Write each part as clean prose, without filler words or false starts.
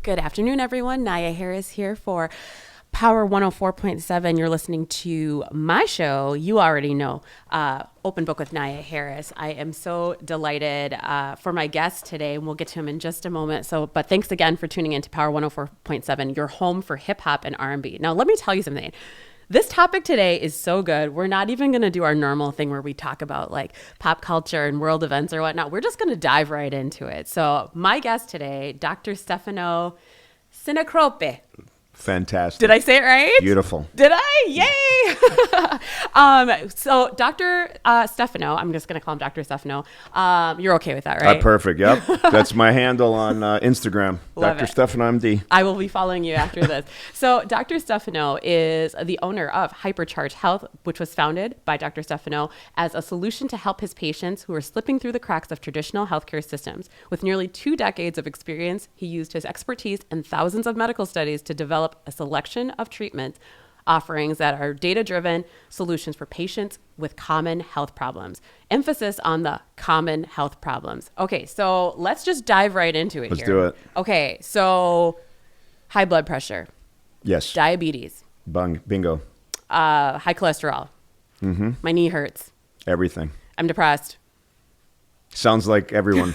Good afternoon, everyone. Nyia Harris here for Power 104.7. You're listening to my show. You already know, Open Book with Nyia Harris. I am so delighted for my guest today, and we'll get to him in just a moment. But thanks again for tuning in to Power 104.7, your home for hip hop and R&B. Now, let me tell you something. This topic today is so good. We're not even going to do our normal thing where we talk about like pop culture and world events or whatnot. We're just going to dive right into it. So my guest today, Dr. Stefano Sinacrope. Fantastic. Did I say it right? Beautiful. Did I? Yay! So Dr. Stefano, I'm just going to call him Dr. Stefano. You're okay with that, right? Perfect. Yep. That's my handle on Instagram. Love Dr. it. Stefano MD. I will be following you after this. So Dr. Stefano is the owner of Hypercharge Health, which was founded by Dr. Stefano as a solution to help his patients who are slipping through the cracks of traditional healthcare systems. With nearly 2 decades of experience, he used his expertise and thousands of medical studies to develop a selection of treatment offerings that are data-driven solutions for patients with common health problems. Emphasis on the common health problems. Okay, so let's just dive right into it. Let's do it. Okay, so high blood pressure. Yes. Diabetes. Bingo. High cholesterol. Mm-hmm. My knee hurts. Everything. I'm depressed. Sounds like everyone.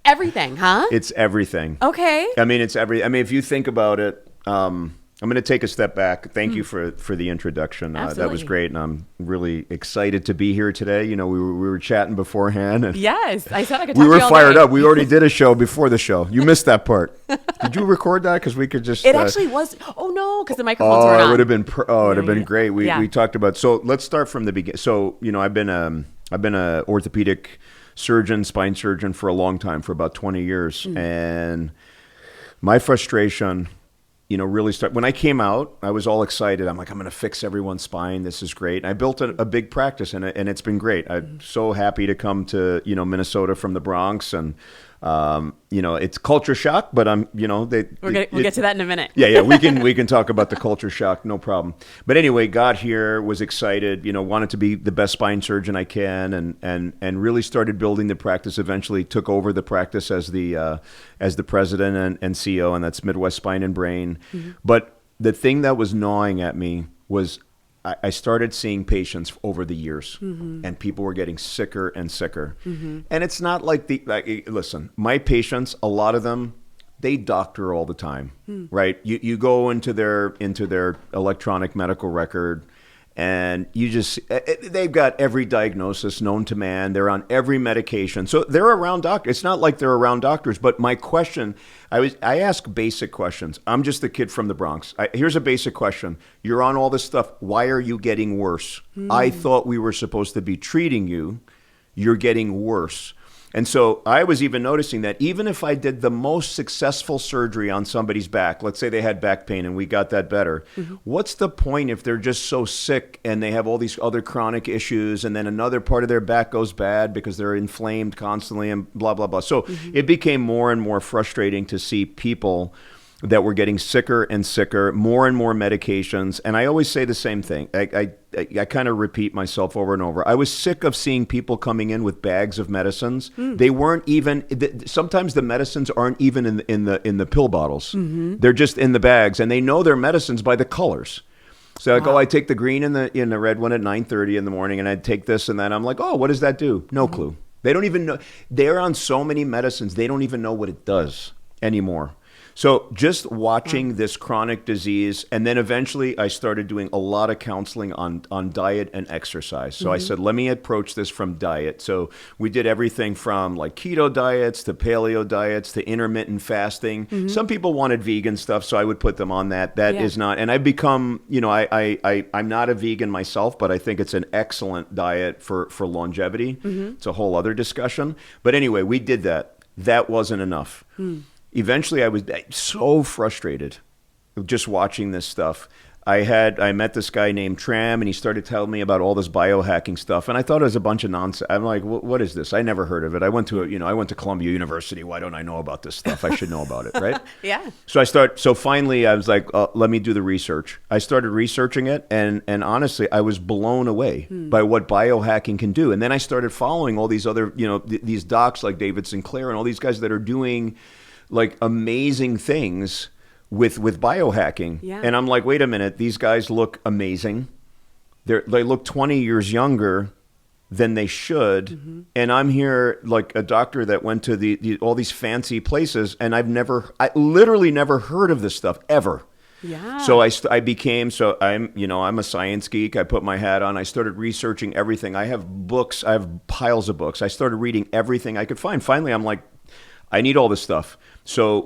Everything, huh? It's everything. Okay. I mean, if you think about it, I'm going to take a step back. Thank you for the introduction. That was great, and I'm really excited to be here today. You know, we were chatting beforehand. And yes, I said I could talk we were to you all fired day. up. We already did a show before the show. You missed that part. Did you record that? Because we could just. It actually was. Oh no, because the microphones weren't on. It would have been. It would have been great. We talked about. So let's start from the beginning. So I've been a orthopedic surgeon, spine surgeon for a long time, for about 20 years, and my frustration, really started when I came out. I was all excited. I'm like, I'm going to fix everyone's spine. This is great. And I built a big practice, and it's been great. I'm so happy to come to Minnesota from the Bronx, and it's culture shock, but we'll get to that in a minute. Yeah, we can talk about the culture shock, no problem. But anyway, got here, was excited, wanted to be the best spine surgeon I can, and really started building the practice. Eventually took over the practice as the president and CEO, and that's Midwest Spine and Brain. Mm-hmm. But the thing that was gnawing at me was I started seeing patients over the years, and people were getting sicker and sicker. Mm-hmm. And it's not like listen, my patients, a lot of them, they doctor all the time, right? You go into their electronic medical record, and they've got every diagnosis known to man. They're on every medication. So they're around doctors. It's not like they're around doctors, but my question, I ask basic questions. I'm just a kid from the Bronx. Here's a basic question. You're on all this stuff. Why are you getting worse? I thought we were supposed to be treating you. You're getting worse. And so I was even noticing that even if I did the most successful surgery on somebody's back, let's say they had back pain and we got that better, what's the point if they're just so sick and they have all these other chronic issues, and then another part of their back goes bad because they're inflamed constantly and blah, blah, blah. So it became more and more frustrating to see people that were getting sicker and sicker, more and more medications. And I always say the same thing. I kind of repeat myself over and over. I was sick of seeing people coming in with bags of medicines. They weren't even, sometimes the medicines aren't even in the pill bottles. They're just in the bags, and they know their medicines by the colors. So I take the green and the red one at 9:30 in the morning, and I'd take this and that. I'm like, oh, what does that do? No clue. They don't even know. They're on so many medicines, they don't even know what it does anymore. So just watching this chronic disease, and then eventually I started doing a lot of counseling on diet and exercise. So I said, let me approach this from diet. So we did everything from like keto diets to paleo diets to intermittent fasting. Some people wanted vegan stuff, so I would put them on that. That is not, and I've become, I'm not a vegan myself, but I think it's an excellent diet for longevity. It's a whole other discussion. But anyway, we did that. That wasn't enough. Eventually, I was so frustrated just watching this stuff. I met this guy named Tram, and he started telling me about all this biohacking stuff, and I thought it was a bunch of nonsense. I'm like, what is this? I never heard of it. I went to Columbia University. Why don't I know about this stuff? I should know about it, right? Yeah. So finally, I was like, let me do the research. I started researching it, and honestly, I was blown away by what biohacking can do. And then I started following all these other, these docs like David Sinclair and all these guys that are doing like amazing things with biohacking. Yeah. And I'm like, wait a minute, these guys look amazing. They look 20 years younger than they should. And I'm here like a doctor that went to all these fancy places, and I literally never heard of this stuff ever. Yeah. So I'm a science geek. I put my hat on. I started researching everything. I have books. I have piles of books. I started reading everything I could find. Finally, I'm like, I need all this stuff. So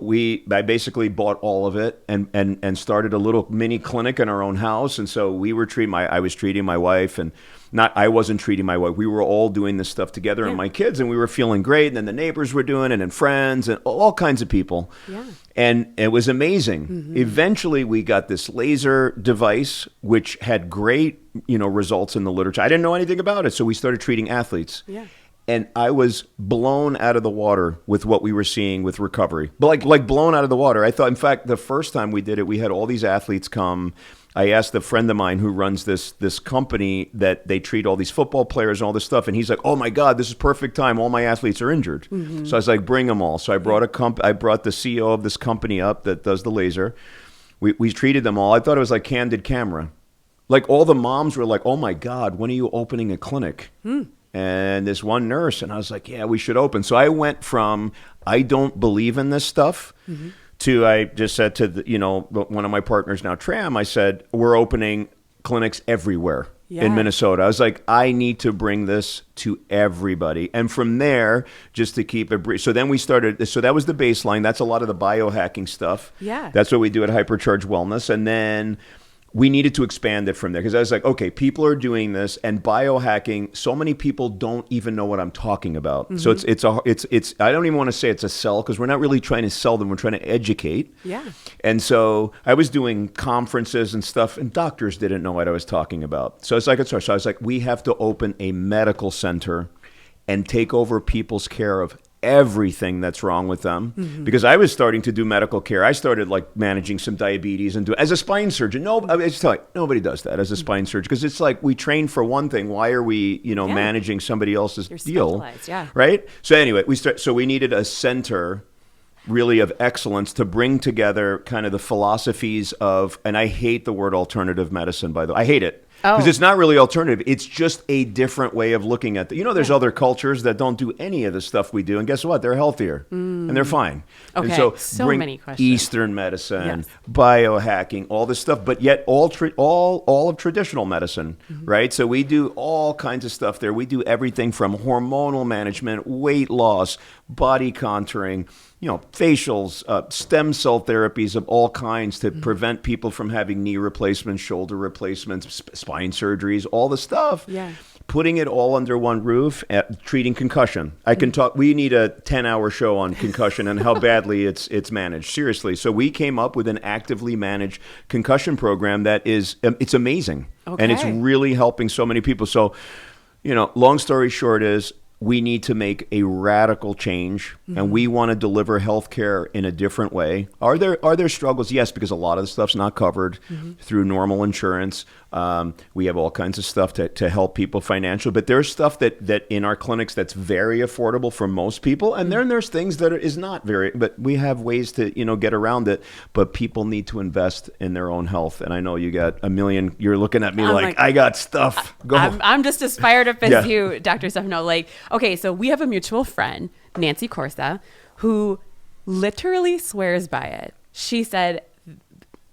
I basically bought all of it and started a little mini clinic in our own house. And so I was treating my wife, and I wasn't treating my wife. We were all doing this stuff together, and my kids, and we were feeling great. And then the neighbors were doing it, and friends, and all kinds of people. Yeah. And it was amazing. Eventually, we got this laser device, which had great, results in the literature. I didn't know anything about it, so we started treating athletes. Yeah. And I was blown out of the water with what we were seeing with recovery. But like blown out of the water. I thought, in fact, the first time we did it, we had all these athletes come. I asked a friend of mine who runs this company that they treat all these football players and all this stuff. And he's like, oh my God, this is perfect time. All my athletes are injured. So I was like, bring them all. So I brought I brought the CEO of this company up that does the laser. We treated them all. I thought it was like candid camera. Like all the moms were like, oh my God, when are you opening a clinic? And this one nurse, and I was like, yeah, we should open. So I went from, I don't believe in this stuff, to I just said to one of my partners now, Tram, I said, we're opening clinics everywhere in Minnesota. I was like, I need to bring this to everybody. And from there, just to keep it brief. So then we started, so that was the baseline. That's a lot of the biohacking stuff. Yeah. That's what we do at Hypercharge Wellness. And then we needed to expand it from there, because I was like, okay, people are doing this, and biohacking, so many people don't even know what I'm talking about. So it's I don't even want to say it's a sell, because we're not really trying to sell them, we're trying to educate. Yeah. And so I was doing conferences and stuff, and doctors didn't know what I was talking about. So it's like, so I was like, we have to open a medical center and take over people's care of everything that's wrong with them. Because I was starting to do medical care. I started like managing some diabetes and as a spine surgeon. No, I just tell you, nobody does that as a spine surgeon, because it's like, we train for one thing. Why are we, managing somebody else's deal? Right? So anyway, we needed a center really of excellence to bring together kind of the philosophies of, and I hate the word alternative medicine, by the way. I hate it. Because it's not really alternative. It's just a different way of looking at it. There's other cultures that don't do any of the stuff we do. And guess what? They're healthier. And they're fine. Okay. And so bring many questions. Eastern medicine, biohacking, all this stuff. But yet all of traditional medicine, right? So we do all kinds of stuff there. We do everything from hormonal management, weight loss, body contouring, facials, stem cell therapies of all kinds to prevent people from having knee replacements, shoulder replacements, spine surgeries, all the stuff. Yeah. Putting it all under one roof, treating concussion. I can talk. We need a 10-hour show on concussion and how badly it's managed. Seriously. So we came up with an actively managed concussion program that is, it's amazing. Okay. And it's really helping so many people. So, long story short is, we need to make a radical change, and we want to deliver healthcare in a different way. Are there struggles? Yes, because a lot of the stuff's not covered through normal insurance. We have all kinds of stuff to help people financially, but there's stuff that in our clinics that's very affordable for most people, and then there's things that is not very. But we have ways to get around it. But people need to invest in their own health, and I know you got a million. You're looking at me like I got stuff. Go. I'm just as fired up as you, Dr. Stefano. Okay, so we have a mutual friend, Nancy Corsa, who literally swears by it. She said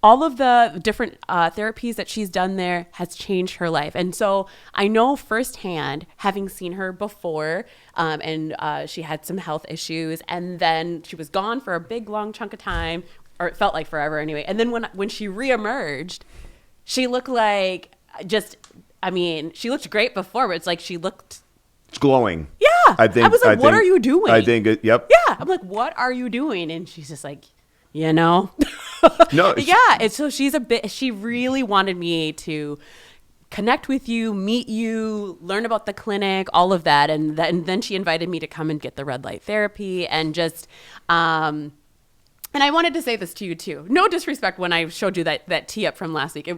all of the different therapies that she's done there has changed her life. And so I know firsthand, having seen her before, and she had some health issues, and then she was gone for a big, long chunk of time, or it felt like forever anyway. And then when she reemerged, she looked like she looked great before, but it's like she looked... It's glowing. Yeah. I was like, what are you doing? I think yep. Yeah. I'm like, what are you doing? And she's just like, No. Yeah. And so she really wanted me to connect with you, meet you, learn about the clinic, all of that. And then she invited me to come and get the red light therapy and just, and I wanted to say this to you too. No disrespect when I showed you that tee up from last week.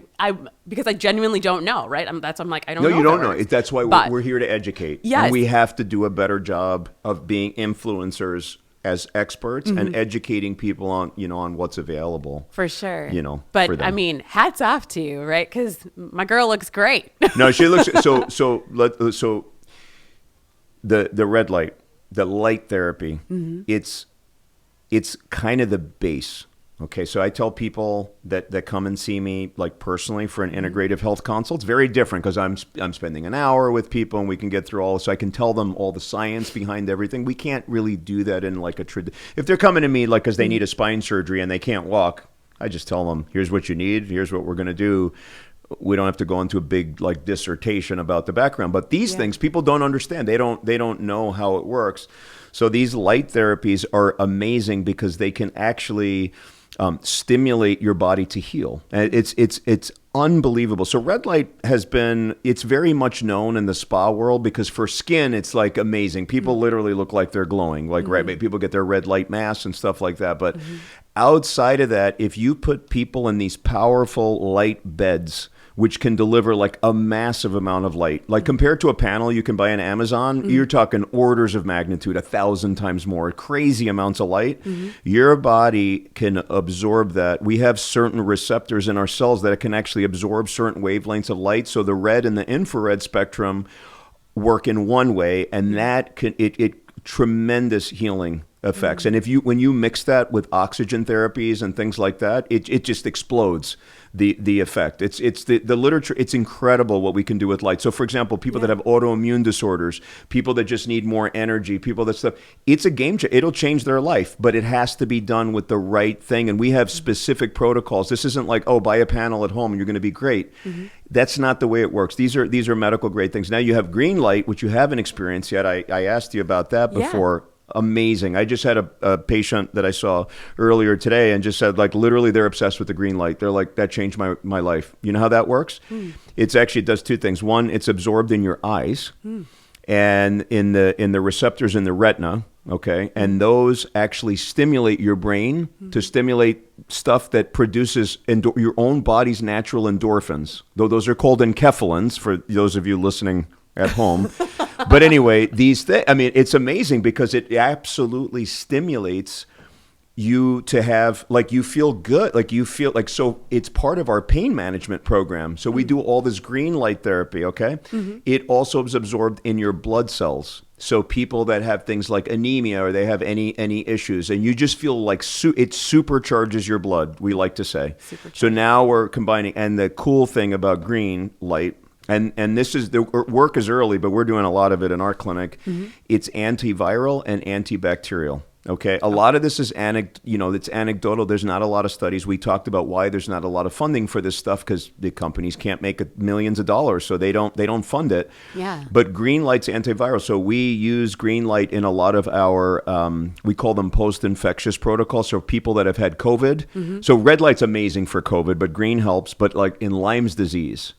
Because I genuinely don't know, right? I'm like, I don't know. No, you don't know. That's why we're here to educate. Yes. And we have to do a better job of being influencers as experts and educating people on, on what's available. For sure. But for I mean, hats off to you, right? Because my girl looks great. No, she looks so the red light, the light therapy, it's kind of the base. Okay, so I tell people that come and see me, like personally, for an integrative health consult. It's very different because I'm spending an hour with people and we can get through all, so I can tell them all the science behind everything. We can't really do that in like if they're coming to me like because they need a spine surgery and they can't walk, I just tell them, here's what you need, here's what we're going to do. We don't have to go into a big like dissertation about the background, but these things people don't understand. They don't know how it works. So these light therapies are amazing because they can actually stimulate your body to heal. And it's unbelievable. So red light it's very much known in the spa world because for skin, it's like amazing. People literally look like they're glowing, like people get their red light masks and stuff like that. But outside of that, if you put people in these powerful light beds, which can deliver like a massive amount of light. Like compared to a panel you can buy on Amazon, you're talking orders of magnitude, 1,000 times more, crazy amounts of light. Your body can absorb that. We have certain receptors in our cells that can actually absorb certain wavelengths of light. So the red and the infrared spectrum work in one way, and that can tremendous healing effects. And when you mix that with oxygen therapies and things like that, it just explodes the effect. It's the literature. It's incredible what we can do with light. So for example, people that have autoimmune disorders, people that just need more energy, people that stuff, it's a game changer. It'll change their life, but it has to be done with the right thing. And we have specific protocols. This isn't like, buy a panel at home and you're going to be great. That's not the way it works. These are medical grade things. Now you have green light, which you haven't experienced yet. I asked you about that before. Amazing. I just had a patient that I saw earlier today and just said, like, literally they're obsessed with the green light. They're like, that changed my life. You know how that works? It does two things. One, it's absorbed in your eyes and in the receptors in the retina. Okay. And those actually stimulate your brain to stimulate stuff that produces your own body's natural endorphins, though those are called enkephalins for those of you listening at home. But anyway, these things, I mean, it's amazing because it absolutely stimulates you to have, like, you feel good, like you feel like, so it's part of our pain management program. So we do all this green light therapy, okay? It also is absorbed in your blood cells. So people that have things like anemia or they have any issues, and you just feel like it supercharges your blood, we like to say. So now we're combining, and the cool thing about green light, and this is, the work is early, but we're doing a lot of it in our clinic. It's antiviral and antibacterial. Okay, a lot of this is it's anecdotal. There's not a lot of studies. We talked about why there's not a lot of funding for this stuff because the companies can't make millions of dollars, so they don't fund it. Yeah. But green light's antiviral, so we use green light in a lot of our we call them post-infectious protocols. So people that have had COVID. So red light's amazing for COVID, but green helps. But like in Lyme's disease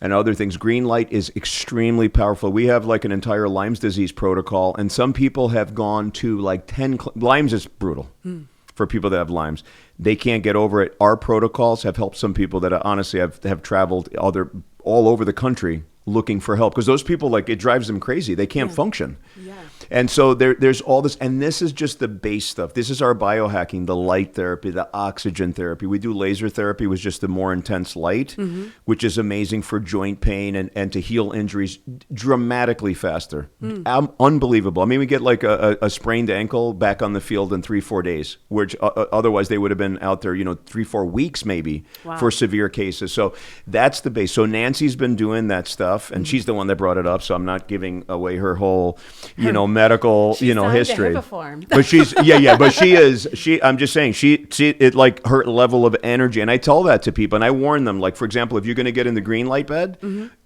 and other things, green light is extremely powerful. We have like an entire Lyme's disease protocol, and some people have gone to like 10. Lyme's is brutal for people that have Lyme's. They can't get over it. Our protocols have helped some people that honestly have traveled all over the country looking for help, because those people, like, it drives them crazy. They can't function. Yeah. And so there's all this, and this is just the base stuff. This is our biohacking, the light therapy, the oxygen therapy. We do laser therapy with just the more intense light, which is amazing for joint pain and to heal injuries dramatically faster. Unbelievable. I mean, we get like a sprained ankle back on the field in 3-4 days, which otherwise they would have been out there, 3-4 weeks maybe for severe cases. So that's the base. So Nancy's been doing that stuff, and she's the one that brought it up, so I'm not giving away her whole, medical, history. But she's, but I'm just saying, it like her level of energy. And I tell that to people, and I warn them, like, for example, if you're going to get in the green light bed,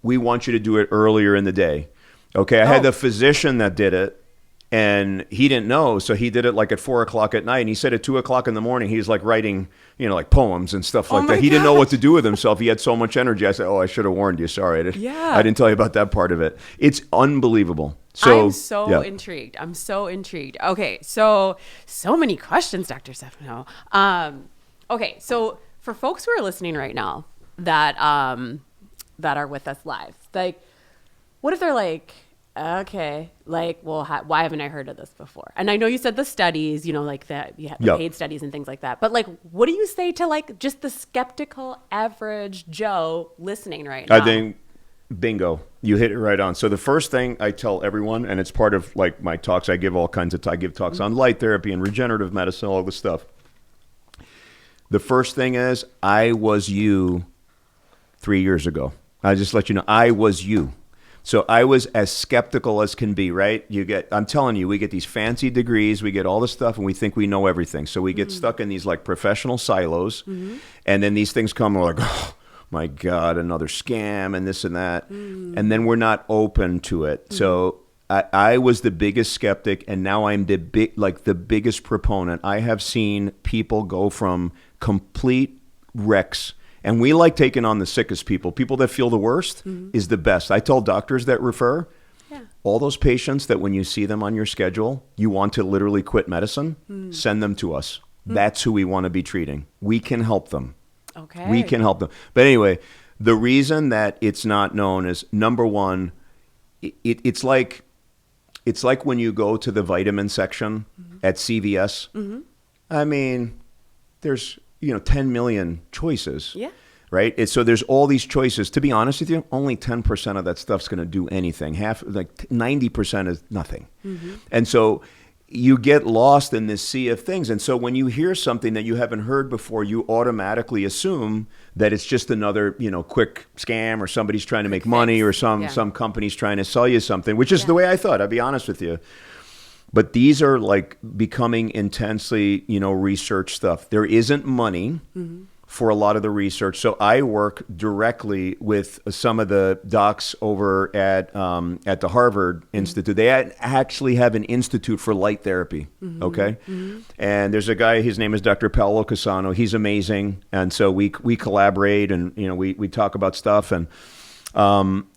we want you to do it earlier in the day. Okay. I had the physician that did it, and he didn't know. So he did it like at 4:00 at night. And he said at 2:00 in the morning, he's like writing, like poems and stuff like that. He didn't know what to do with himself. He had so much energy. I said, I should have warned you. Sorry. I didn't tell you about that part of it. It's unbelievable. I'm so intrigued. I'm so intrigued. Okay. So many questions, Dr. Stefano. Okay. So for folks who are listening right now that are with us live, like, what if they're like, Okay. Like, well, why haven't I heard of this before? And I know you said the studies, like that, you have the Yep. paid studies and things like that. But like, what do you say to like just the skeptical average Joe listening right now? I think, bingo, you hit it right on. So the first thing I tell everyone, and it's part of like my talks, I give talks on light therapy and regenerative medicine, all this stuff. The first thing is, I was you 3 years ago. I just let you know, I was you. So I was as skeptical as can be, right? I'm telling you, we get these fancy degrees, we get all this stuff, and we think we know everything. So we get stuck in these like professional silos, and then these things come, and we're like, oh my God, another scam and this and that. And then we're not open to it. So I was the biggest skeptic, and now I'm the biggest proponent. I have seen people go from complete wrecks. And we like taking on the sickest people. People that feel the worst is the best. I tell doctors that refer, all those patients that when you see them on your schedule, you want to literally quit medicine, send them to us. That's who we want to be treating. We can help them. Okay. We can help them. But anyway, the reason that it's not known is, number one, it's like when you go to the vitamin section at CVS. I mean, there's 10 million choices. Yeah. Right? So there's all these choices. To be honest with you, only 10% of that stuff's going to do anything. 90% is nothing. And so you get lost in this sea of things. And so when you hear something that you haven't heard before, you automatically assume that it's just another, quick scam, or somebody's trying to make money, or some company's trying to sell you something, which is the way I thought, I'll be honest with you. But these are like becoming intensely, research stuff. There isn't money for a lot of the research. So I work directly with some of the docs over at the Harvard Institute. They actually have an institute for light therapy, okay? And there's a guy, his name is Dr. Paolo Casano. He's amazing. And so we collaborate, and we talk about stuff, and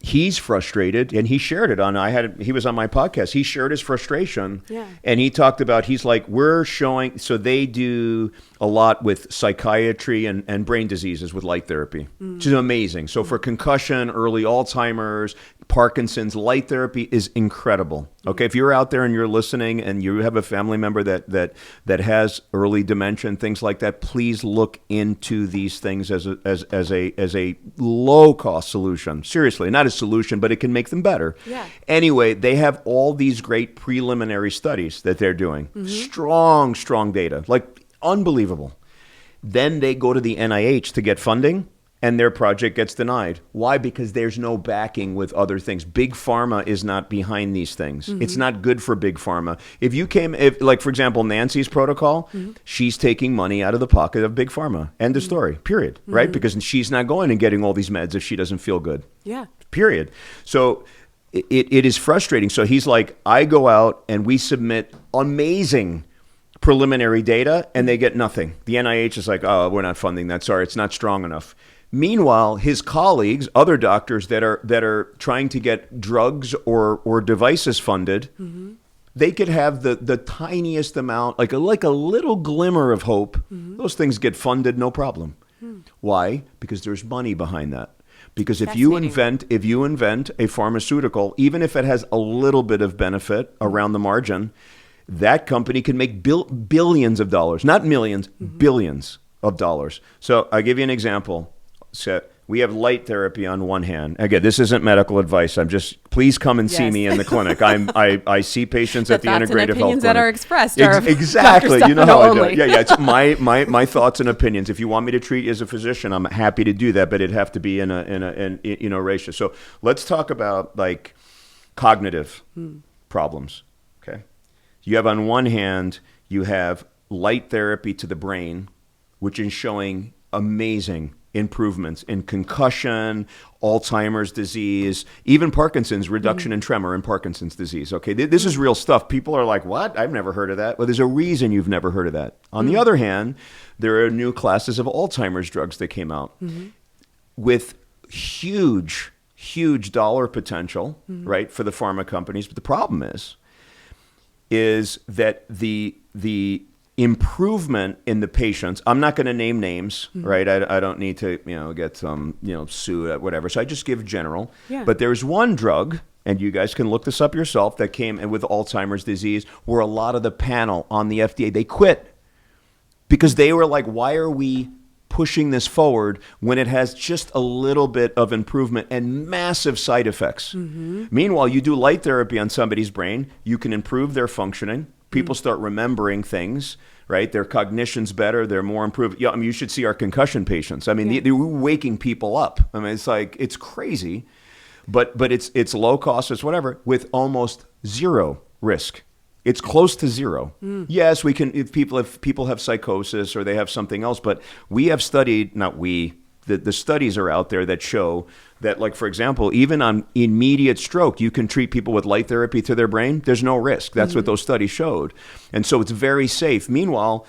he's frustrated, and he shared it he was on my podcast. He shared his frustration, and he talked about, he's like, so they do a lot with psychiatry and brain diseases with light therapy, which is amazing. So for concussion, early Alzheimer's, Parkinson's, light therapy is incredible. Okay, if you're out there and you're listening and you have a family member that has early dementia and things like that, please look into these things as a low cost solution. Seriously, not a solution, but it can make them better. Yeah. Anyway, they have all these great preliminary studies that they're doing. Strong data, like unbelievable. Then they go to the NIH to get funding, and their project gets denied. Why? Because there's no backing with other things. Big pharma is not behind these things. It's not good for big pharma. Like for example, Nancy's protocol, she's taking money out of the pocket of big pharma. End of story, period, right? Because she's not going and getting all these meds if she doesn't feel good. Yeah. Period. So it is frustrating. So he's like, I go out and we submit amazing preliminary data, and they get nothing. The NIH is like, oh, we're not funding that. Sorry, it's not strong enough. Meanwhile, his colleagues, other doctors that are trying to get drugs or devices funded, they could have the tiniest amount, like a little glimmer of hope. Those things get funded, no problem. Why? Because there's money behind that. Because if you invent a pharmaceutical, even if it has a little bit of benefit around the margin, that company can make billions of dollars, not millions, billions of dollars. So I'll give you an example. So we have light therapy on one hand. Again, this isn't medical advice. Please come and see me in the clinic. I see patients at the Integrative Health Clinic. The opinions that are expressed are exactly. Dr. You know how Stefano I do. Yeah. It's my thoughts and opinions. If you want me to treat you as a physician, I'm happy to do that, but it'd have to be in a ratio. So let's talk about like cognitive problems. Okay. You have on one hand, you have light therapy to the brain, which is showing amazing improvements in concussion, Alzheimer's disease, even Parkinson's, reduction in tremor in Parkinson's disease. Okay, this is real stuff. People are like, what? I've never heard of that. Well, there's a reason you've never heard of that. On the other hand, there are new classes of Alzheimer's drugs that came out with huge dollar potential, right, for the pharma companies. But the problem is that the improvement in the patients, I'm not going to name names, right? I don't need to, get some, sued, whatever. So I just give general. Yeah. But there's one drug and you guys can look this up yourself, that came in with Alzheimer's disease, where a lot of the panel on the FDA, they quit because they were like, why are we pushing this forward when it has just a little bit of improvement and massive side effects? Meanwhile, you do light therapy on somebody's brain, you can improve their functioning. People start remembering things, right? Their cognition's better. They're more improved. Yeah, I mean, you should see our concussion patients. I mean, they're waking people up. I mean, it's like, it's crazy, but it's low cost, it's whatever, with almost zero risk. It's close to zero. Yes, we can, if people have psychosis or they have something else, but we have studied, not we, the studies are out there that show that, like, for example, even on immediate stroke, you can treat people with light therapy to their brain. There's no risk. That's what those studies showed. And so it's very safe. Meanwhile,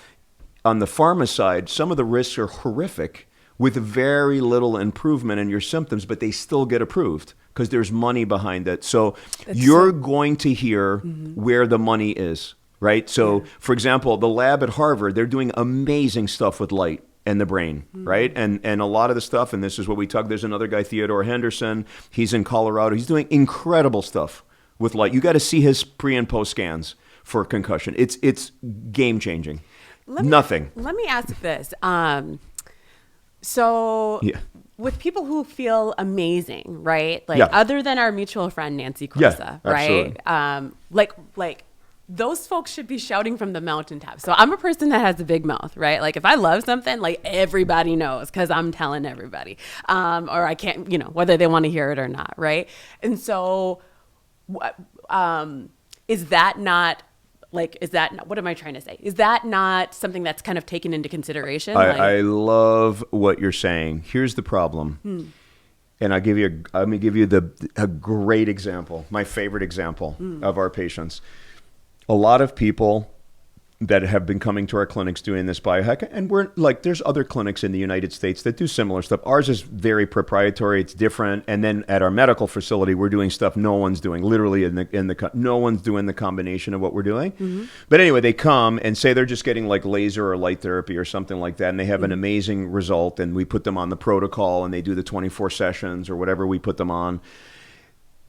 on the pharma side, some of the risks are horrific with very little improvement in your symptoms, but they still get approved because there's money behind it. So you're going to hear where the money is, right? So, for example, the lab at Harvard, they're doing amazing stuff with light and the brain, right? And a lot of the stuff, and this is what we talk, there's another guy, Theodore Henderson, he's in Colorado. He's doing incredible stuff with light. You got to see his pre and post scans for concussion. It's game changing. Let me ask this. With people who feel amazing, right? Like other than our mutual friend, Nancy Corsa, right? Like those folks should be shouting from the mountaintops. So I'm a person that has a big mouth, right? Like if I love something, like everybody knows because I'm telling everybody. Or I can't, whether they want to hear it or not, right? And so is that not, what am I trying to say? Is that not something that's kind of taken into consideration? I love what you're saying. Here's the problem. And I'm going to give you a great example, my favorite example of our patients. A lot of people that have been coming to our clinics doing this biohack, and we're like, there's other clinics in the United States that do similar stuff. Ours is very proprietary, it's different. And then at our medical facility, we're doing stuff no one's doing, literally no one's doing the combination of what we're doing. But anyway, they come and say they're just getting like laser or light therapy or something like that, and they have an amazing result, and we put them on the protocol, and they do the 24 sessions or whatever we put them on.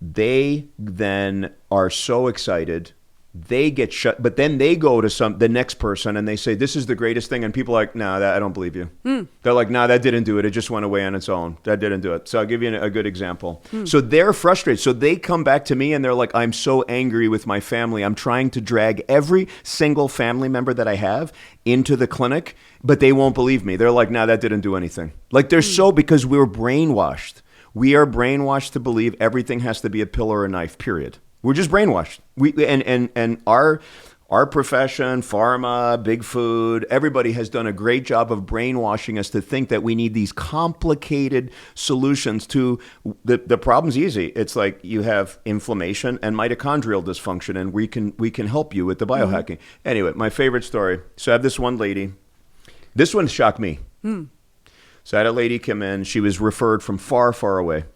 They then are so excited. They get shut, but then they go to the next person and they say, this is the greatest thing. And people are like, no, I don't believe you. They're like, no, that didn't do it. It just went away on its own. That didn't do it. So I'll give you a good example. So they're frustrated. So they come back to me and they're like, I'm so angry with my family. I'm trying to drag every single family member that I have into the clinic, but they won't believe me. They're like, no, that didn't do anything. Like because we're brainwashed. We are brainwashed to believe everything has to be a pill or a knife, period. We're just brainwashed. And our profession, pharma, big food, everybody has done a great job of brainwashing us to think that we need these complicated solutions to the problem's easy. It's like you have inflammation and mitochondrial dysfunction, and we can help you with the biohacking. Anyway, my favorite story. So I have this one lady. This one shocked me. So I had a lady come in. She was referred from far, far away.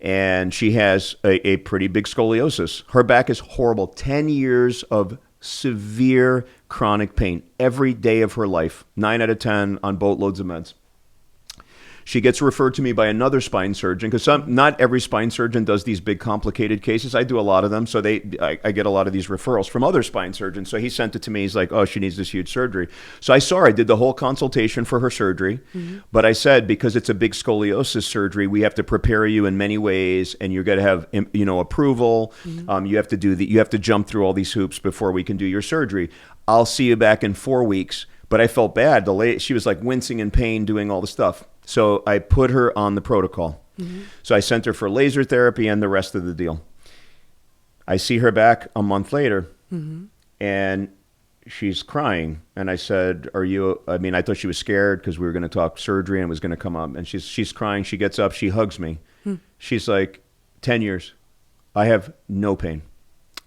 And she has a pretty big scoliosis. Her back is horrible. 10 years of severe chronic pain every day of her life. 9 out of 10 on boatloads of meds. She gets referred to me by another spine surgeon because not every spine surgeon does these big complicated cases. I do a lot of them. So I get a lot of these referrals from other spine surgeons. So he sent it to me. He's like, oh, she needs this huge surgery. So I saw her. I did the whole consultation for her surgery. But I said, because it's a big scoliosis surgery, we have to prepare you in many ways, and you're going to have, approval. You have to jump through all these hoops before we can do your surgery. I'll see you back in 4 weeks. But I felt bad. She was like wincing in pain, doing all the stuff. So I put her on the protocol. So I sent her for laser therapy and the rest of the deal. I see her back a month later, and she's crying. And I said, I thought she was scared because we were going to talk surgery and it was going to come up. And she's crying. She gets up. She hugs me. She's like, 10 years. I have no pain.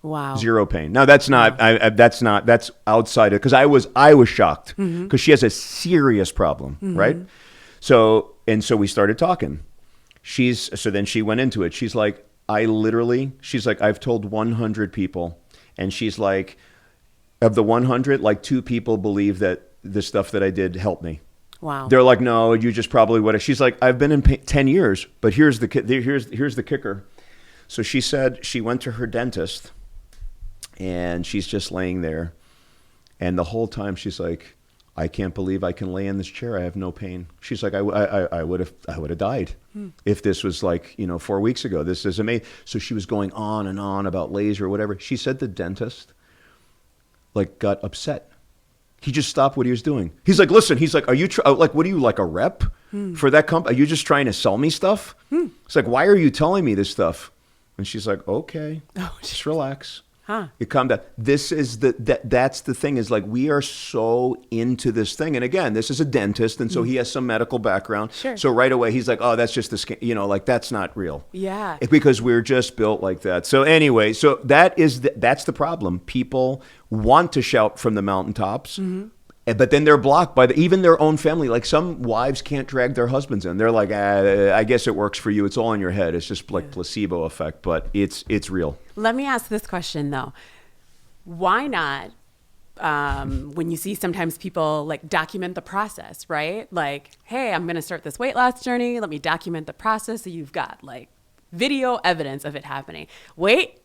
Wow. Zero pain. Now that's not, that's outside it. Cause I was shocked because she has a serious problem. Right. So we started talking. So then she went into it. She's like, I've told 100 people. And she's like, of the 100, like 2 people believe that the stuff that I did helped me. Wow. They're like, no, you just probably would have. She's like, I've been in pain 10 years, but here's the kicker. So she said she went to her dentist, and she's just laying there. And the whole time she's like, I can't believe I can lay in this chair. I have no pain. She's like, I would have died if this was like, 4 weeks ago. This is amazing. So she was going on and on about laser or whatever. She said the dentist like got upset. He just stopped what he was doing. He's like, listen, he's like, are you what are you, like a rep for that company? Are you just trying to sell me stuff? It's like, why are you telling me this stuff? And she's like, okay, just relax. You calm down. This is that's the thing, is like, we are so into this thing. And again, this is a dentist, and so he has some medical background. Sure. So right away he's like, oh, that's just like, that's not real. Yeah. Because we're just built like that. So anyway, so that's the problem. People want to shout from the mountaintops. But then they're blocked by even their own family. Like, some wives can't drag their husbands in. They're like, I guess it works for you. It's all in your head. It's just like placebo effect, but it's real. Let me ask this question though. Why not, when you see sometimes people like document the process, right? Like, hey, I'm going to start this weight loss journey. Let me document the process. So you've got like video evidence of it happening. Wait,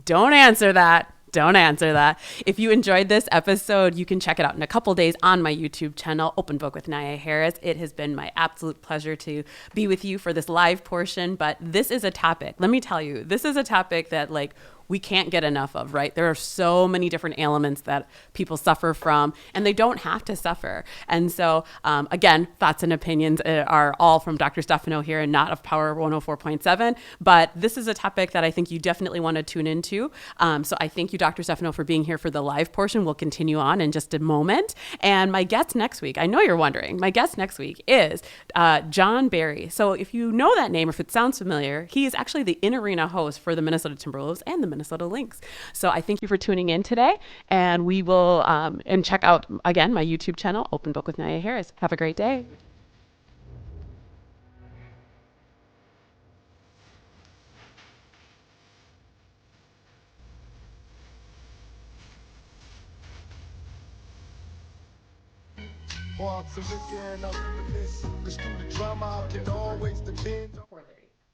don't answer that. Don't answer that. If you enjoyed this episode, you can check it out in a couple days on my YouTube channel, Open Book with Nyia Harris. It has been my absolute pleasure to be with you for this live portion, but this is a topic. Let me tell you, this is a topic that like we can't get enough of, right? There are so many different ailments that people suffer from, and they don't have to suffer. And so, again, thoughts and opinions are all from Dr. Stefano here and not of Power 104.7. But this is a topic that I think you definitely want to tune into. So I thank you, Dr. Stefano, for being here for the live portion. We'll continue on in just a moment. And my guest next week, I know you're wondering, my guest next week is John Barry. So if you know that name, or if it sounds familiar, he is actually the in-arena host for the Minnesota Timberwolves and the Minnesota Lynx. So I thank you for tuning in today, and we will and check out again my YouTube channel, Open Book with Nyia Harris. Have a great day.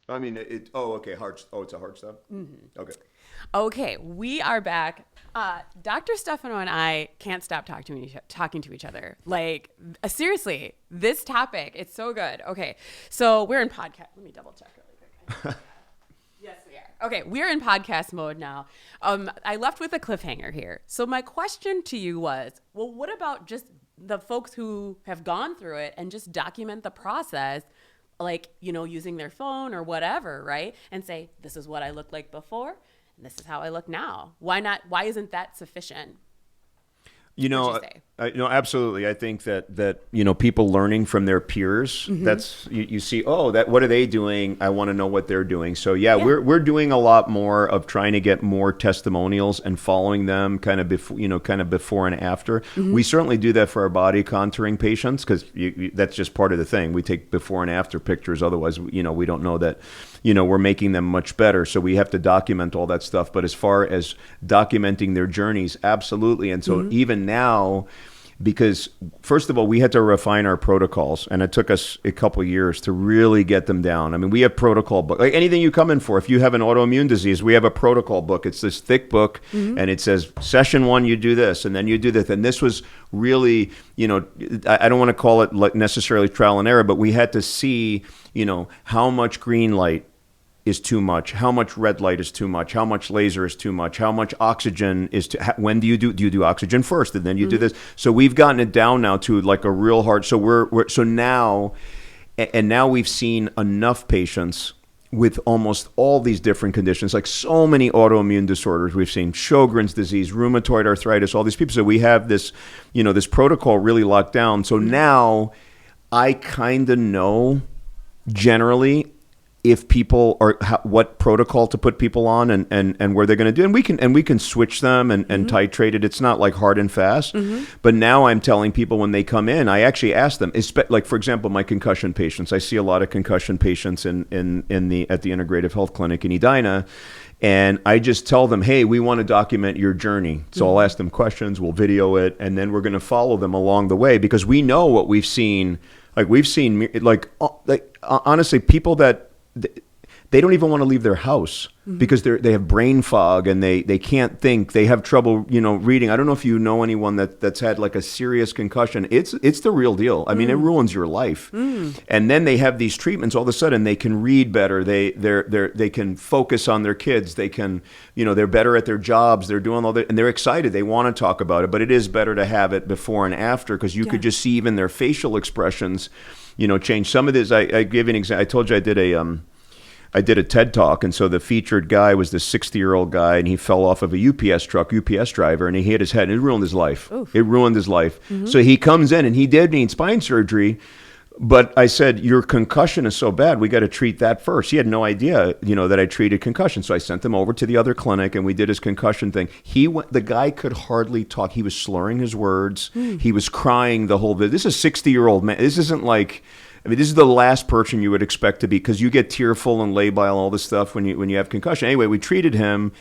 I mean, okay, hard. Oh, it's a hard stop? Okay. Okay, we are back. Dr. Stefano and I can't stop talking to each other. Like, seriously, this topic, it's so good. Okay, so we're in podcast. Let me double check really quick. Yes, we are. Okay, we're in podcast mode now. I left with a cliffhanger here. So my question to you was, well, what about just the folks who have gone through it and just document the process, like, using their phone or whatever, right? And say, this is what I looked like before, and this is how I look now. Why not? Why isn't that sufficient? Absolutely. I think that people learning from their peers, that's, you see, what are they doing? I want to know what they're doing. So we're doing a lot more of trying to get more testimonials and following them kind of before and after. We certainly do that for our body contouring patients, because that's just part of the thing. We take before and after pictures. Otherwise, we don't know that, we're making them much better. So we have to document all that stuff. But as far as documenting their journeys, absolutely. And so even now, because first of all, we had to refine our protocols, and it took us a couple of years to really get them down. I mean, we have protocol book, like anything you come in for. If you have an autoimmune disease, we have a protocol book. It's this thick book, and it says session 1, you do this, and then you do this. And this was really, I don't want to call it like necessarily trial and error, but we had to see, how much green light is too much, how much red light is too much, how much laser is too much, how much oxygen is when do you do oxygen first, and then you do this. So we've gotten it down now to like a real hard. So now we've seen enough patients with almost all these different conditions, like so many autoimmune disorders. We've seen Sjogren's disease, rheumatoid arthritis, all these people. So we have this, this protocol really locked down. So now I kind of know generally if people are what protocol to put people on and where they're going to do, and we can switch them and titrate it. It's not like hard and fast. But now I'm telling people when they come in, I actually ask them, like for example, my concussion patients. I see a lot of concussion patients at the Integrative Health Clinic in Edina, and I just tell them, hey, we want to document your journey. So I'll ask them questions, we'll video it, and then we're going to follow them along the way, because we know what we've seen. Like honestly, people that they don't even want to leave their house because they have brain fog and they can't think. They have trouble, reading. I don't know if you know anyone that's had like a serious concussion. It's the real deal. I mean, it ruins your life. And then they have these treatments. All of a sudden, they can read better. They can focus on their kids. They can, they're better at their jobs. They're doing all that, and they're excited. They want to talk about it. But it is better to have it before and after because you could just see even their facial expressions, change. Some of this, I gave an example. I told you I did a TED Talk, and so the featured guy was this 60-year-old guy, and he fell off of a UPS driver, and he hit his head, and it ruined his life. Oof. It ruined his life. So he comes in, and he did need spine surgery, but I said, your concussion is so bad, we got to treat that first. He had no idea, that I treated concussion, so I sent him over to the other clinic, and we did his concussion thing. The guy could hardly talk. He was slurring his words. He was crying the whole bit. This is a 60-year-old man. This isn't like... this is the last person you would expect to be because you get tearful and labile and all this stuff when you have concussion. Anyway, we treated him.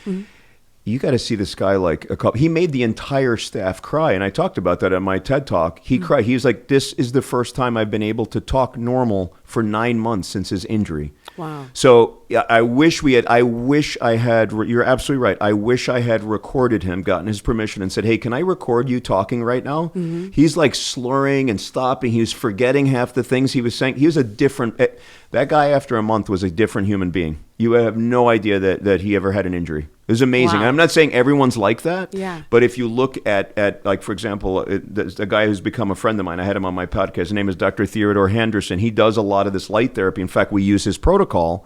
You got to see this guy he made the entire staff cry, and I talked about that at my TED Talk. He cried. He was like, "This is the first time I've been able to talk normal for 9 months since his injury." Wow. So I wish I had, you're absolutely right. I wish I had recorded him, gotten his permission and said, "Hey, can I record you talking right now?" He's like slurring and stopping. He was forgetting half the things he was saying. He was that guy after a month was a different human being. You have no idea that he ever had an injury. It was amazing. Wow. I'm not saying everyone's like that, Yeah. but if you look at like, for example, the guy who's become a friend of mine, I had him on my podcast. His name is Dr. Theodore Henderson. He does a lot of this light therapy. In fact, we use his protocol.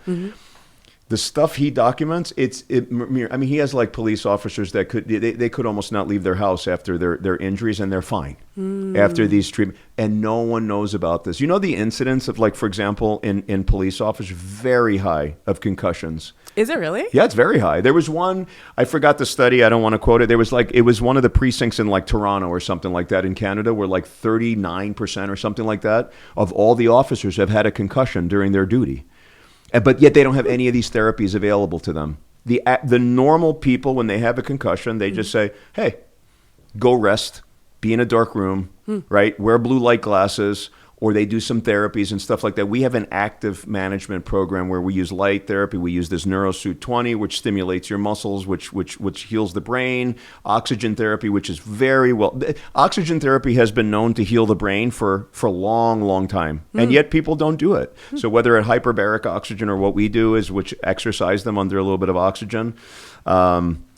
The stuff he documents, he has like police officers that they could almost not leave their house after their injuries, and they're fine after these treatments. And no one knows about this. The incidence of, like, for example, in police officers, very high of concussions. Is it really? Yeah, it's very high. There was one, I forgot the study, I don't want to quote it. It was one of the precincts in like Toronto or something like that in Canada where like 39% or something like that of all the officers have had a concussion during their duty. But yet they don't have any of these therapies available to them. The normal people, when they have a concussion, they just say, "Hey, go rest, be in a dark room, right? Wear blue light glasses," or they do some therapies and stuff like that. We have an active management program where we use light therapy. We use this NeuroSuit 20, which stimulates your muscles, which heals the brain. Oxygen therapy, which is very well. Oxygen therapy has been known to heal the brain for a long, long time, and yet people don't do it. So whether at hyperbaric oxygen or what we do is, which exercise them under a little bit of oxygen.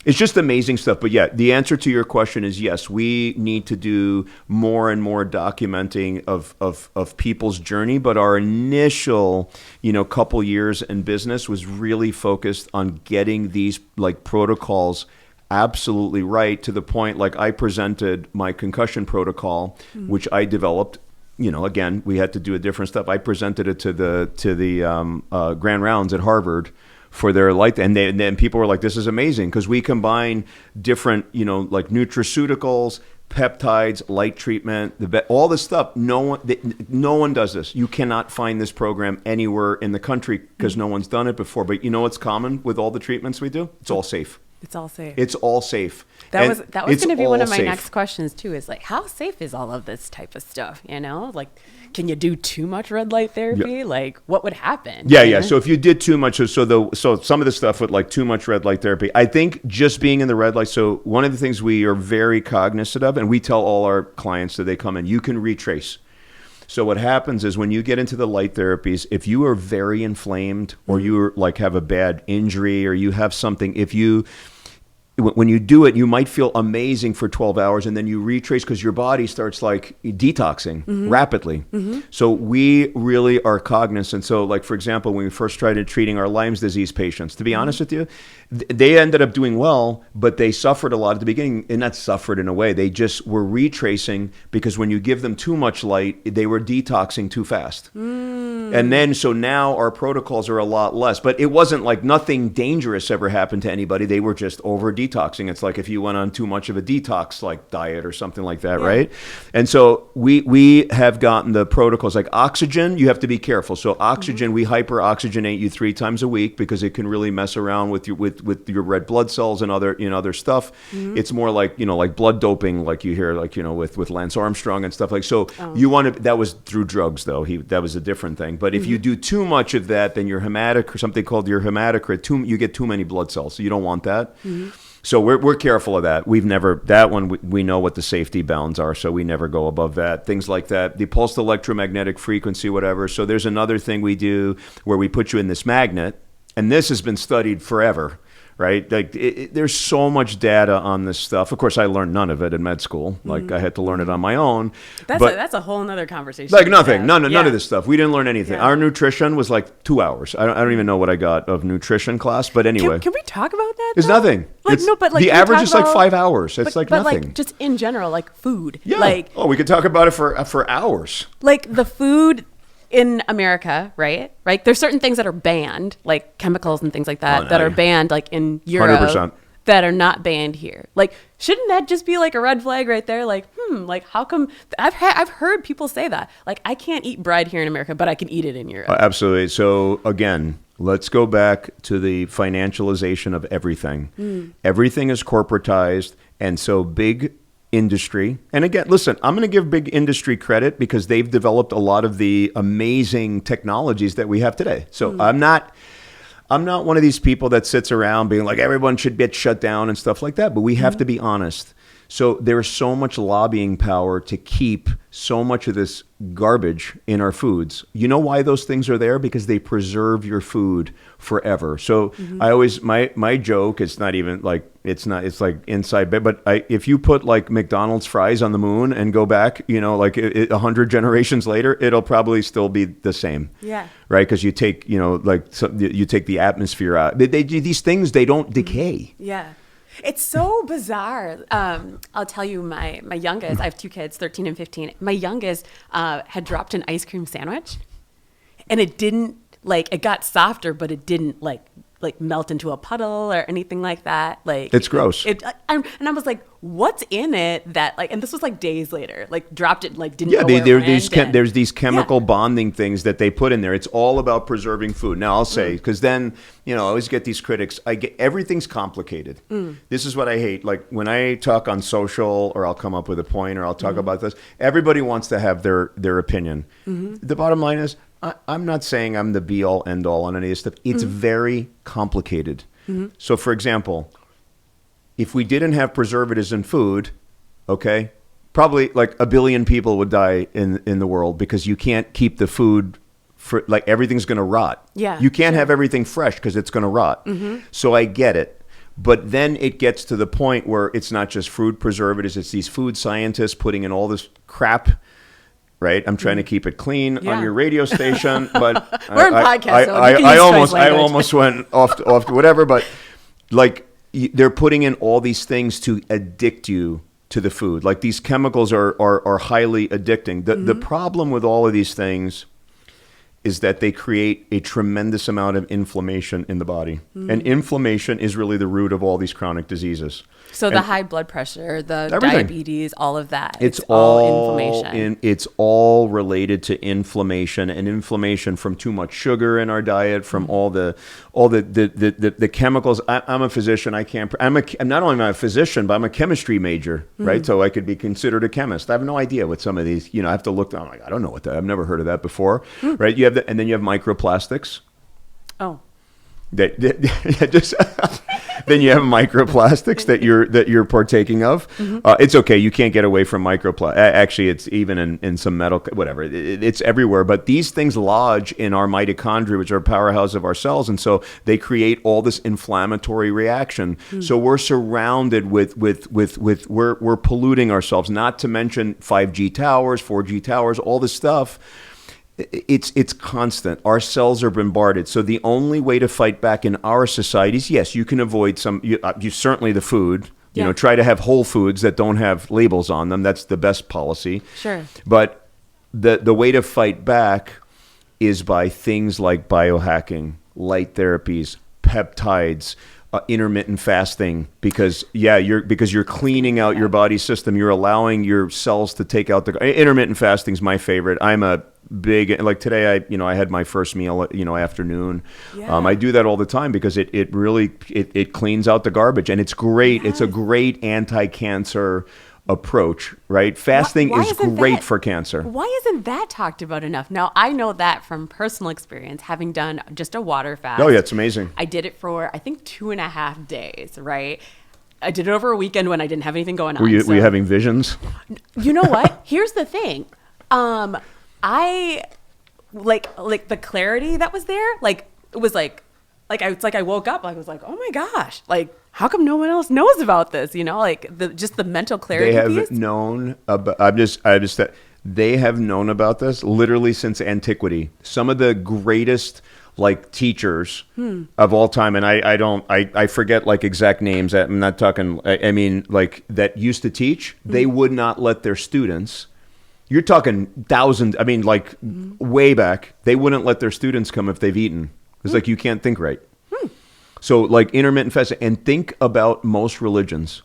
It's just amazing stuff. But yeah, the answer to your question is yes, we need to do more and more documenting of people's journey. But our initial, couple years in business was really focused on getting these like protocols absolutely right, to the point like I presented my concussion protocol, which I developed. Again, we had to do a different stuff. I presented it to the Grand Rounds at Harvard for their light, and then people were like, "This is amazing," because we combine different, like nutraceuticals, peptides, light treatment, all this stuff. No one does this. You cannot find this program anywhere in the country because no one's done it before. But what's common with all the treatments we do? It's all safe. It's all safe. It's all safe. That was going to be one of my safe. next questions too. Is like, how safe is all of this type of stuff? Like, can you do too much red light therapy? Yeah. Like, what would happen? Yeah. So if you did too much, so some of the stuff with like too much red light therapy, I think just being in the red light. So one of the things we are very cognizant of, and we tell all our clients that they come in, you can retrace. So what happens is when you get into the light therapies, if you are very inflamed or you are, like have a bad injury or you have something, when you do it, you might feel amazing for 12 hours and then you retrace because your body starts like detoxing rapidly. So we really are cognizant. So like, for example, when we first started treating our Lyme's disease patients, to be honest with you, they ended up doing well, but they suffered a lot at the beginning, and not suffered in a way. They just were retracing because when you give them too much light, they were detoxing too fast. And then, so now our protocols are a lot less, but it wasn't like nothing dangerous ever happened to anybody. They were just over detoxing. It's like if you went on too much of a detox like diet or something like that, right? And so we have gotten the protocols like oxygen. You have to be careful. So oxygen, we hyperoxygenate you 3 times a week because it can really mess around with your red blood cells and other stuff. It's more like like blood doping, like you hear with Lance Armstrong and stuff like. So you want to. That was through drugs though. That was a different thing. But if you do too much of that, then your hematocrit, something called your hematocrit, you get too many blood cells. So you don't want that. So we're careful of that. That one, we know what the safety bounds are, so we never go above that. Things like that, the pulsed electromagnetic frequency, whatever. So there's another thing we do where we put you in this magnet, and this has been studied forever. Right? Like there's so much data on this stuff. Of course, I learned none of it in med school. Like I had to learn it on my own. That's a whole nother conversation. Like nothing, none of this stuff. We didn't learn anything. Yeah. Our nutrition was like 2 hours. I don't even know what I got of nutrition class. But anyway, can we talk about that? It's nothing. The average is like 5 hours. It's like nothing. But like just in general, like food. Yeah. Like, we could talk about it for hours. Like the food in America, right? Right. There's certain things that are banned, like chemicals and things like that, that are banned, like in Europe, 100%. that are not banned here. Like, shouldn't that just be like a red flag right there? Like, like how come? I've heard people say that. Like, I can't eat bread here in America, but I can eat it in Europe. Absolutely. So again, let's go back to the financialization of everything. Everything is corporatized, and so big industry. And again, listen, I'm going to give big industry credit because they've developed a lot of the amazing technologies that we have today. So I'm not one of these people that sits around being like, everyone should get shut down and stuff like that. But we have to be honest. So there's so much lobbying power to keep so much of this garbage in our foods. You know why those things are there? Because they preserve your food forever. So I always, my joke, it's not even like, it's like inside, but if you put like McDonald's fries on the moon and go back, like 100 generations later, it'll probably still be the same. Yeah. Right? Because you take, you take the atmosphere out. These things, they don't decay. Yeah. It's so bizarre. I'll tell you, my youngest, I have 2 kids, 13 and 15. My youngest had dropped an ice cream sandwich, and it didn't, it got softer, but it didn't like melt into a puddle or anything like that. Like, it's gross. And I was like, what's in it that and this was like days later, dropped it, didn't know where it went, there's these chemical bonding things that they put in there. It's all about preserving food. Now I'll say, because then, I always get these critics. Everything's complicated. This is what I hate. Like when I talk on social, or I'll come up with a point, or I'll talk about this, everybody wants to have their opinion. The bottom line is, I'm not saying I'm the be-all, end-all on any of this stuff. It's very complicated. So, for example, if we didn't have preservatives in food, okay, probably like 1 billion people would die in the world because you can't keep the food for, everything's going to rot. Yeah, you can't have everything fresh because it's going to rot. So I get it. But then it gets to the point where it's not just food preservatives, it's these food scientists putting in all this crap. Right, I'm trying to keep it clean on your radio station, but we're in podcast. I almost went off to whatever. But they're putting in all these things to addict you to the food. Like these chemicals are highly addicting. The problem with all of these things is that they create a tremendous amount of inflammation in the body, and inflammation is really the root of all these chronic diseases. So the high blood pressure, the everything. Diabetes, all of that. It's all inflammation. It's all related to inflammation, and inflammation from too much sugar in our diet, from all the chemicals. I'm a physician. I'm not only a physician, but I'm a chemistry major, right? So I could be considered a chemist. I have no idea what some of these. I have to look. I'm like, I don't know what that. I've never heard of that before, right? You have and then you have microplastics. Oh. Then you have microplastics that you're partaking of. It's okay. You can't get away from microplastics. Actually, it's even in some metal, whatever. It's everywhere. But these things lodge in our mitochondria, which are a powerhouse of our cells, and so they create all this inflammatory reaction. So we're surrounded with we're polluting ourselves. Not to mention 5G towers, 4G towers, all this stuff. It's constant. Our cells are bombarded. So the only way to fight back in our societies, yes, you can avoid you certainly the food. Try to have whole foods that don't have labels on them. That's the best policy. Sure. But the way to fight back is by things like biohacking, light therapies, peptides, intermittent fasting, because you're cleaning out your body system. You're allowing your cells to take out intermittent fasting is my favorite. I'm a big, today I had my first meal afternoon. I do that all the time because it really cleans out the garbage, and it's great. It's a great anti-cancer approach, right? Fasting Why is isn't great that- for cancer. Why isn't that talked about enough? Now, I know that from personal experience, having done just a water fast. Oh yeah, it's amazing. I did it for, I think, 2.5 days, right? I did it over a weekend when I didn't have anything going on. Were you so- having visions? You know what? Here's the thing. I like the clarity that was there. Like it was I woke up. I was like, oh my gosh, like how come no one else knows about this? You know, like the mental clarity. They have piece. known about. They have known about this literally since antiquity. Some of the greatest like teachers of all time, and I forget like exact names. I'm not talking. I mean like that used to teach. They would not let their students. You're talking thousands. I mean, like way back, they wouldn't let their students come if they've eaten. It's like you can't think right. So, like intermittent fasting, and think about most religions.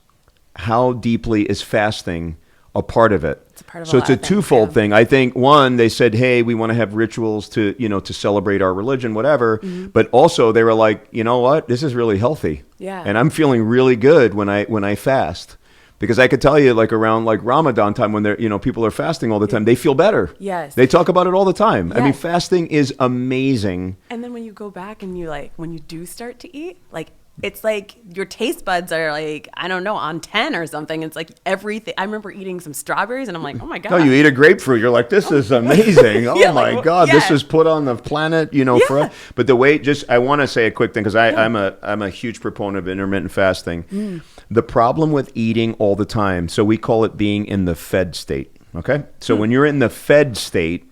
How deeply is fasting a part of it? It's a part of so a it's lot a of things, twofold yeah. thing. I think one, they said, "Hey, we want to have rituals to to celebrate our religion, whatever." But also, they were like, "You know what? This is really healthy, Yeah. and I'm feeling really good when I fast." Because I could tell you, like around like Ramadan time, when they're people are fasting all the time, they feel better. Yes. They talk about it all the time. I mean, Yes. fasting is amazing. And then when you go back and when you do start to eat, like it's like your taste buds are like, I don't know, on 10 or something. It's like everything. I remember eating some strawberries and I'm like, oh my God. No, you eat a grapefruit, you're like, this is amazing. Oh Yeah, my like, God, this yeah. is put on the planet, for. But the way, I want to say a quick thing because I'm a huge proponent of intermittent fasting. The problem with eating all the time, so we call it being in the fed state. Okay, so when you're in the fed state,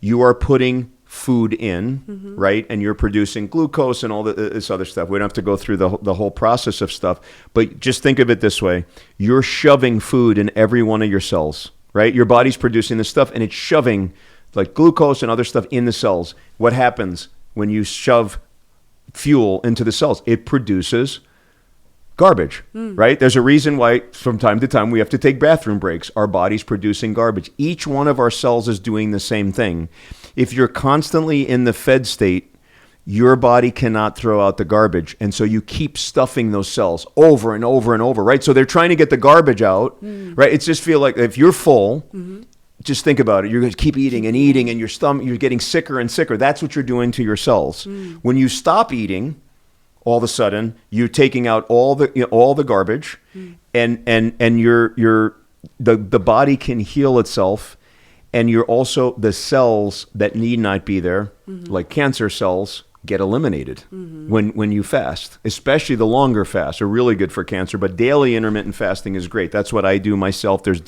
you are putting food in, right? And you're producing glucose and all this other stuff. We don't have to go through the whole process of stuff, but just think of it this way. You're shoving food in every one of your cells, right? Your body's producing this stuff and it's shoving like glucose and other stuff in the cells. What happens when you shove fuel into the cells? It produces garbage, right? There's a reason why from time to time we have to take bathroom breaks. Our body's producing garbage. Each one of our cells is doing the same thing. If you're constantly in the fed state, your body cannot throw out the garbage. And so you keep stuffing those cells over and over and over, right? So they're trying to get the garbage out, right? It's just feel like if you're full, just think about it. You're going to keep eating and eating and your stomach, you're getting sicker and sicker. That's what you're doing to your cells. When you stop eating, all of a sudden you're taking out all the garbage and the body can heal itself. And you're also, the cells that need not be there, like cancer cells, get eliminated when you fast. Especially the longer fasts are really good for cancer, but daily intermittent fasting is great. That's what I do myself. There's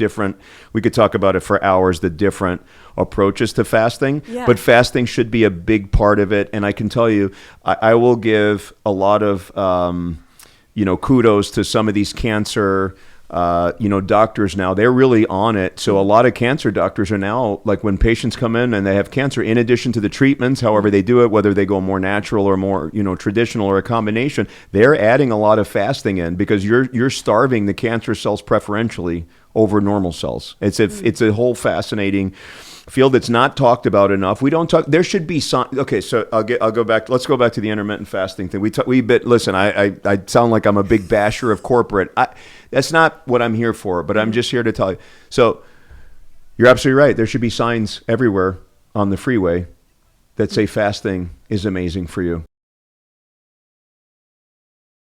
we could talk about it for hours, the different approaches to fasting, but fasting should be a big part of it. And I can tell you, I will give a lot of, kudos to some of these cancer doctors now. They're really on it. So a lot of cancer doctors are now, like when patients come in and they have cancer, in addition to the treatments, however they do it, whether they go more natural or more, traditional or a combination, they're adding a lot of fasting in because you're starving the cancer cells preferentially over normal cells. It's a whole fascinating field that's not talked about enough. We don't talk. There should be some. Okay, so I'll go back. Let's go back to the intermittent fasting thing. Listen, I sound like I'm a big basher of corporate. That's not what I'm here for. But I'm just here to tell you. So you're absolutely right. There should be signs everywhere on the freeway that say fasting is amazing for you.